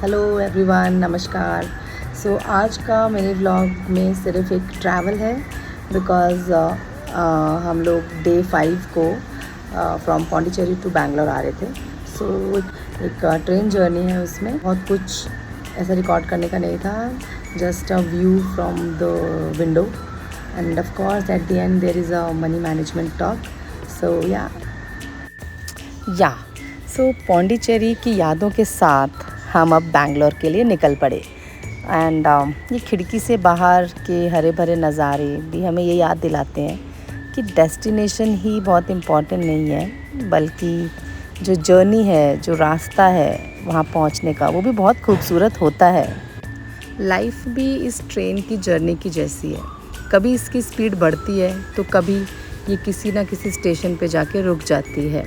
Hello everyone, नमस्कार। आज का मेरे व्लॉग में सिर्फ एक ट्रैवल है बिकॉज़ हम लोग डे 5 को फ्रॉम पौंडीचेरी टू बैंगलोर आ रहे थे। एक ट्रेन जर्नी है, उसमें बहुत कुछ ऐसा रिकॉर्ड करने का नहीं था, just a view from the window and of course at the end there is a money management talk. Pondicherry की यादों के साथ हम अब बैंगलोर के लिए निकल पड़े एंड ये खिड़की से बाहर के हरे भरे नज़ारे भी हमें ये याद दिलाते हैं कि डेस्टिनेशन ही बहुत इम्पॉर्टेंट नहीं है, बल्कि जो जर्नी है, जो रास्ता है वहाँ पहुँचने का, वो भी बहुत खूबसूरत होता है। लाइफ भी इस ट्रेन की जर्नी की जैसी है, कभी इसकी स्पीड बढ़ती है तो कभी ये किसी ना किसी स्टेशन पे जाके रुक जाती है।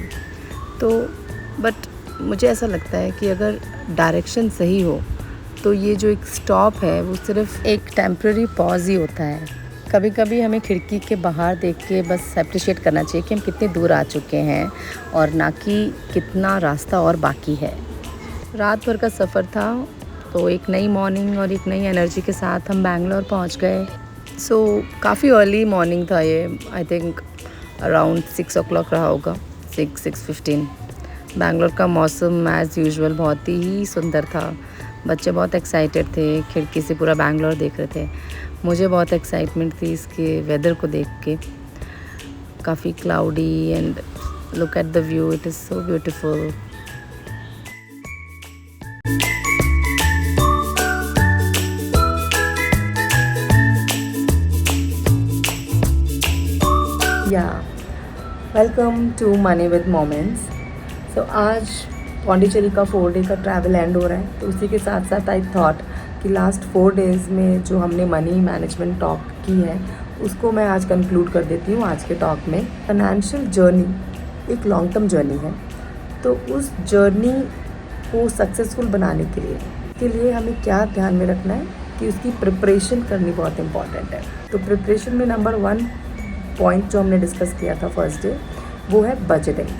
बट मुझे ऐसा लगता है कि अगर डायरेक्शन सही हो तो ये जो एक स्टॉप है वो सिर्फ एक टेम्प्रेरी पॉज ही होता है। कभी कभी हमें खिड़की के बाहर देख के बस अप्रिशिएट करना चाहिए कि हम कितने दूर आ चुके हैं और ना कि कितना रास्ता और बाकी है। रात भर का सफ़र था, तो एक नई मॉर्निंग और एक नई एनर्जी के साथ हम बैंगलोर पहुंच गए। काफ़ी अर्ली मॉर्निंग था ये, आई थिंक अराउंड 6 o'clock रहा होगा, 6:15। बैंगलोर का मौसम एज़ यूजुअल बहुत ही सुंदर था। बच्चे बहुत एक्साइटेड थे, खिड़की से पूरा बैंगलोर देख रहे थे। मुझे बहुत एक्साइटमेंट थी इसके वेदर को देख के, काफ़ी cloudy and look at the view, it is so beautiful. Welcome to money with moments. आज पौंडीचेरी का 4 डे का ट्रैवल एंड हो रहा है, तो उसी के साथ साथ आई थॉट कि लास्ट 4 डेज़ में जो हमने मनी मैनेजमेंट टॉक की है उसको मैं आज कंक्लूड कर देती हूँ आज के टॉक में। फाइनेंशियल जर्नी एक लॉन्ग टर्म जर्नी है, तो उस जर्नी को सक्सेसफुल बनाने के लिए हमें क्या ध्यान में रखना है कि उसकी प्रिपरेशन करनी बहुत इम्पॉर्टेंट है। तो प्रिपरेशन में नंबर 1 पॉइंट जो हमने डिस्कस किया था फर्स्ट डे, वो है बजटिंग।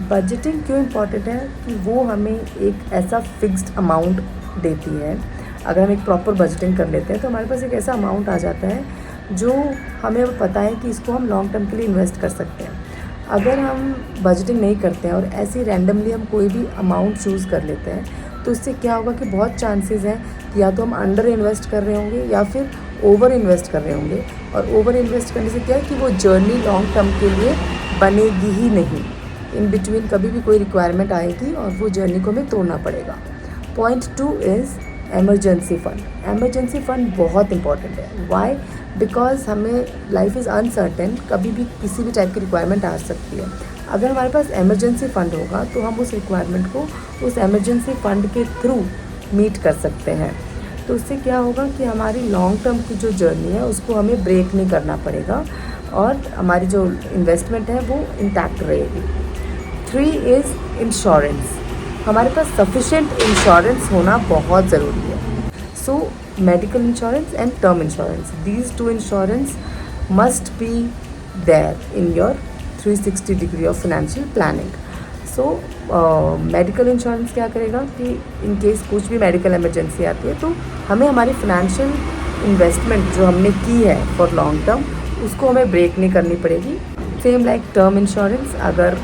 बजटिंग क्यों इम्पॉर्टेंट है कि वो हमें एक ऐसा फिक्स्ड अमाउंट देती है। अगर हम एक प्रॉपर बजटिंग कर लेते हैं तो हमारे पास एक ऐसा अमाउंट आ जाता है जो हमें अब पता है कि इसको हम लॉन्ग टर्म के लिए इन्वेस्ट कर सकते हैं। अगर हम बजटिंग नहीं करते हैं और ऐसे रैंडमली हम कोई भी अमाउंट चूज़ कर लेते हैं, तो इससे क्या होगा कि बहुत चांसेस हैं कि या तो हम अंडर इन्वेस्ट कर रहे होंगे या फिर ओवर इन्वेस्ट कर रहे होंगे। और ओवर इन्वेस्ट करने से क्या है कि वो जर्नी लॉन्ग टर्म के लिए बनेगी ही नहीं। इन बिटवीन कभी भी कोई रिक्वायरमेंट आएगी और वो जर्नी को हमें तोड़ना पड़ेगा। Point 2 is emergency fund. Emergency fund बहुत इंपॉर्टेंट है। वाई? बिकॉज हमें लाइफ इज़ अनसर्टेन, कभी भी किसी भी टाइप की रिक्वायरमेंट आ सकती है। अगर हमारे पास एमरजेंसी फ़ंड होगा तो हम उस रिक्वायरमेंट को उस एमरजेंसी फ़ंड के थ्रू मीट कर सकते हैं। तो उससे क्या होगा कि हमारी लॉन्ग टर्म की जो जर्नी है उसको हमें ब्रेक नहीं करना पड़ेगा और हमारी जो इन्वेस्टमेंट है वो इंटैक्ट रहेगी। 3 इज़ इंश्योरेंस। हमारे पास सफिशेंट इंश्योरेंस होना बहुत ज़रूरी है। Medical insurance and term insurance, these 2 insurance must be there in your 360 degree of financial planning. Medical insurance क्या करेगा कि इन केस कुछ भी मेडिकल इमरजेंसी आती है तो हमें हमारी फाइनेंशियल इन्वेस्टमेंट जो हमने की है फॉर लॉन्ग टर्म उसको हमें ब्रेक नहीं करनी पड़ेगी। सेम लाइक टर्म इंश्योरेंस, अगर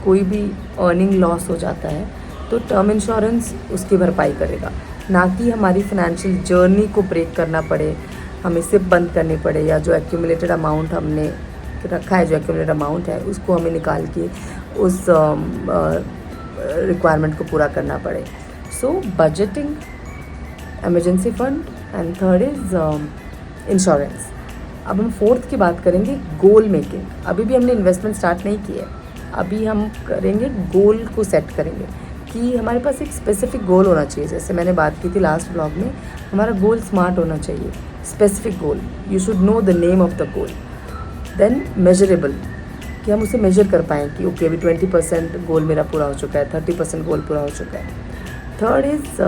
कोई भी अर्निंग लॉस हो जाता है तो टर्म इंश्योरेंस उसकी भरपाई करेगा, ना कि हमारी फाइनेंशियल जर्नी को ब्रेक करना पड़े, हमें सिप बंद करनी पड़े, या जो एक्यूमुलेटेड अमाउंट हमने रखा है, जो एक्यूमुलेटेड अमाउंट है उसको हमें निकाल के उस रिक्वायरमेंट को पूरा करना पड़े। Budgeting, emergency fund and 3rd is insurance. अब हम 4th की बात करेंगे, गोल मेकिंग। अभी भी हमने इन्वेस्टमेंट स्टार्ट नहीं की है, अभी हम करेंगे गोल को सेट करेंगे कि हमारे पास एक स्पेसिफिक गोल होना चाहिए। जैसे मैंने बात की थी लास्ट व्लॉग में, हमारा गोल स्मार्ट होना चाहिए, specific goal. You should know the name of the goal. Then measurable, कि हम उसे मेजर कर पाएँ कि ओके अभी 20% गोल मेरा पूरा हो चुका है, 30% गोल पूरा हो चुका है। 3rd is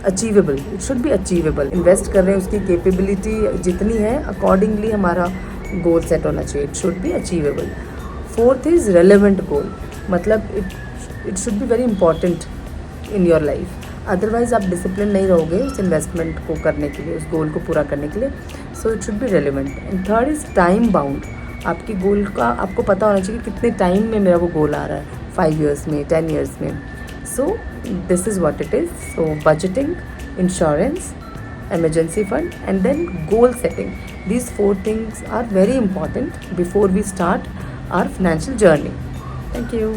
achievable, it should be achievable. Invest कर रहे हैं उसकी कैपेबिलिटी जितनी है अकॉर्डिंगली हमारा गोल सेट होना चाहिए, it should be achievable. 4th is relevant goal, मतलब it should be very important in your life. Otherwise आप डिसिप्लिन नहीं रहोगे उस इन्वेस्टमेंट को करने के लिए, उस गोल को पूरा करने के लिए. So it should be relevant. And third is time bound. आपकी गोल का आपको पता होना चाहिए कि कितने टाइम में मेरा वो गोल आ रहा है, 5 years में, 10 years में. So this is what it is. So budgeting, insurance, emergency fund, and then goal setting. These 4 things are very important before we start our financial journey. Thank you.